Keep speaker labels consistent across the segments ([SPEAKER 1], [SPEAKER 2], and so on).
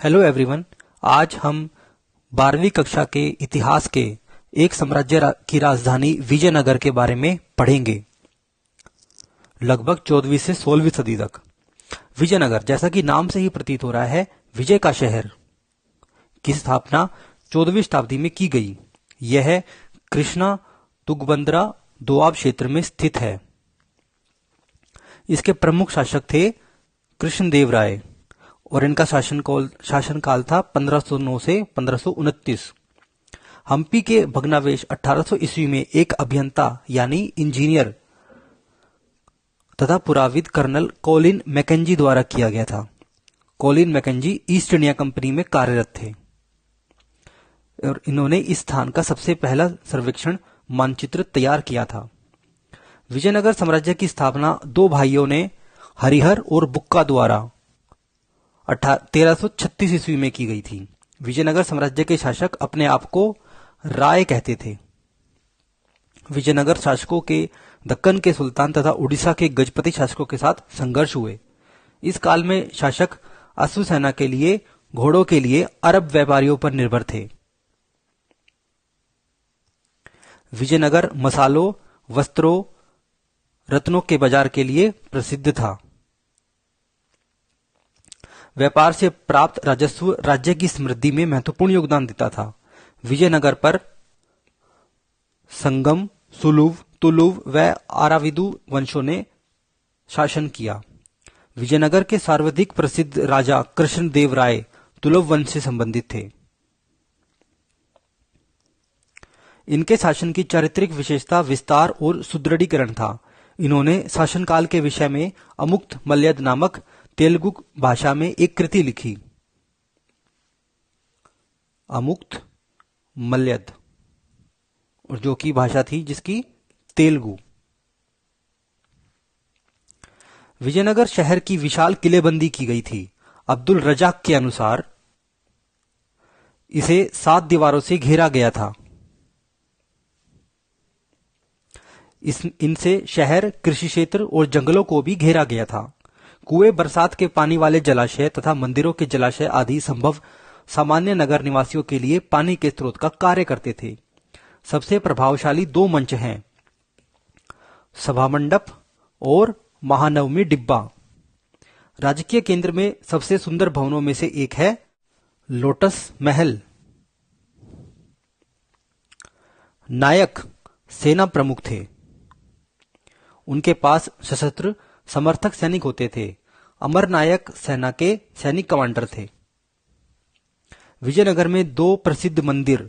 [SPEAKER 1] Hello everyone. आज हम 12वीं कक्षा के इतिहास के एक साम्राज्य की राजधानी विजयनगर के बारे में पढ़ेंगे। लगभग 14वीं से 16वीं सदी तक विजयनगर, जैसा कि नाम से ही प्रतीत हो रहा है, विजय का शहर की स्थापना 14वीं शताब्दी में की गई। यह कृष्णा तुंगभद्रा दोआब क्षेत्र में स्थित है। इसके प्रमुख शासक थे कृष्णदेव राय और इनका शासनकाल था 1509 से 1529। हम्पी के भग्नावशेष 1800 ईस्वी में एक अभियंता यानी इंजीनियर तथा पुराविद कर्नल कॉलिन मैकेंजी द्वारा किया गया था। Colin McKenzie east India company में कार्यरत थे और इन्होंने इस स्थान का सबसे पहला सर्वेक्षण मानचित्र तैयार किया था। विजयनगर साम्राज्य की स्थापना दो भाइयों ने, हरिहर और बुक्का द्वारा 1336 ईस्वी में की गई थी। विजयनगर साम्राज्य के शासक अपने आप को राय कहते थे। विजयनगर शासकों के दक्कन के सुल्तान तथा उड़ीसा के गजपति शासकों के साथ संघर्ष हुए। इस काल में शासक अश्वसेना के लिए, घोड़ों के लिए अरब व्यापारियों पर निर्भर थे। विजयनगर मसालों, वस्त्रों, रत्नों के बाजार के लिए प्रसिद्ध था। व्यापार से प्राप्त राजस्व राज्य की समृद्धि में महत्वपूर्ण योगदान देता था। विजयनगर पर संगम, सुलुव, तुलुव व आराविदु वंशों ने शासन किया। विजयनगर के सर्वाधिक प्रसिद्ध राजा कृष्णदेव राय तुलुव वंश से संबंधित थे। इनके शासन की चारित्रिक विशेषता विस्तार और सुदृढ़ीकरण था। इन्होंने शासनकाल के विषय में अमुक्त मल्यद नामक तेलुगु भाषा में एक कृति लिखी। अमुक्त मल्यद, और जो की भाषा थी जिसकी तेलुगु। विजयनगर शहर की विशाल किलेबंदी की गई थी। अब्दुल रजाक के अनुसार इसे 7 दीवारों से घेरा गया था। इनसे शहर, कृषि क्षेत्र और जंगलों को भी घेरा गया था। कुएं, बरसात के पानी वाले जलाशय तथा मंदिरों के जलाशय आदि संभव सामान्य नगर निवासियों के लिए पानी के स्रोत का कार्य करते थे। सबसे प्रभावशाली 2 मंच हैं, सभा मंडप और महानवमी डिब्बा। राजकीय केंद्र में सबसे सुंदर भवनों में से एक है लोटस महल। नायक सेना प्रमुख थे। उनके पास सशस्त्र समर्थक सैनिक होते थे। अमर नायक सेना के सैनिक कमांडर थे। विजयनगर में 2 प्रसिद्ध मंदिर,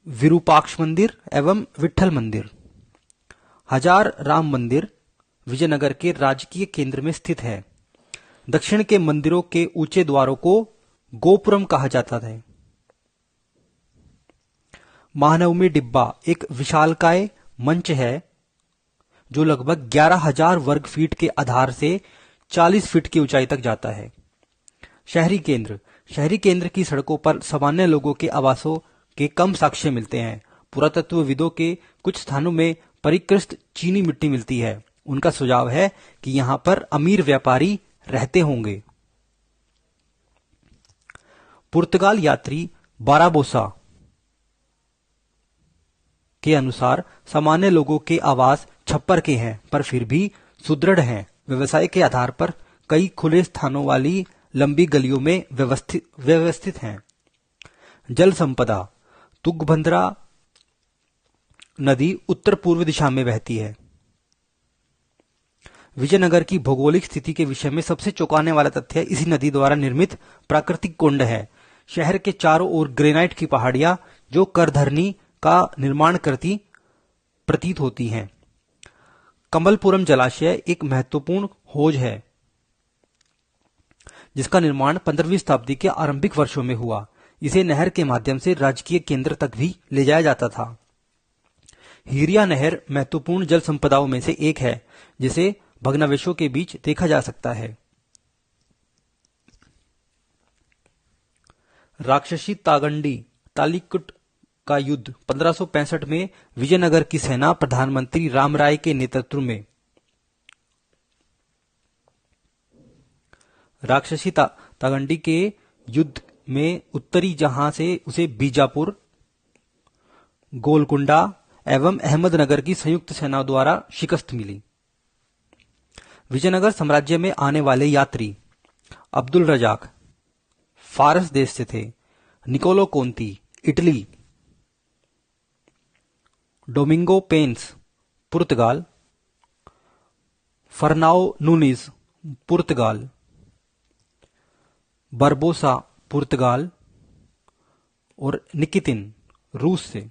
[SPEAKER 1] विरूपाक्ष मंदिर एवं विठल मंदिर। हजार राम मंदिर विजयनगर के राजकीय केंद्र में स्थित है। दक्षिण के मंदिरों के ऊंचे द्वारों को गोपुरम कहा जाता है। महानवमी डिब्बा एक विशालकाय मंच है जो लगभग 11,000 वर्ग फीट के आधार से 40 फीट की ऊंचाई तक जाता है। शहरी केंद्र की सड़कों पर सामान्य लोगों के आवासों के कम साक्ष्य मिलते हैं। पुरातत्वविदों के कुछ स्थानों में परिष्कृत चीनी मिट्टी मिलती है। उनका सुझाव है कि यहां पर अमीर व्यापारी रहते होंगे। पुर्तगाल यात्री बाराबोसा के अनुसार सामान्य लोगों के आवास छप्पर के हैं, पर फिर भी सुदृढ़ हैं। व्यवसाय के आधार पर कई खुले स्थानों वाली लंबी गलियों में व्यवस्थित हैं। जल संपदा, तुंगभद्रा नदी उत्तर पूर्व दिशा में बहती है। विजयनगर की भौगोलिक स्थिति के विषय में सबसे चौंकाने वाला तथ्य इसी नदी द्वारा निर्मित प्राकृतिक कुंड है। शहर के चारों ओर ग्रेनाइट की पहाड़ियां जो करधरनी का निर्माण करती प्रतीत होती हैं। कमलपुरम जलाशय एक महत्वपूर्ण हौज है जिसका निर्माण 15वीं शताब्दी के आरंभिक वर्षों में हुआ। इसे नहर के माध्यम से राजकीय केंद्र तक भी ले जाया जाता था। हीरिया नहर महत्वपूर्ण जल संपदाओं में से एक है जिसे भग्नावशेषों के बीच देखा जा सकता है। राक्षसी तालिकुट का युद्ध 1565 में विजयनगर की सेना प्रधानमंत्री रामराय के नेतृत्व में राक्षसी तागंडी के युद्ध में उत्तरी जहां से उसे बीजापुर, गोलकुंडा एवं अहमदनगर की संयुक्त सेनाओं द्वारा शिकस्त मिली। विजयनगर साम्राज्य में आने वाले यात्री अब्दुल रजाक फारस देश से थे, निकोलो कोंती इटली, डोमिंगो पेंस पुर्तगाल, फर्नाओ नूनीज पुर्तगाल, बरबोसा पुर्तगाल और निकितिन रूस से।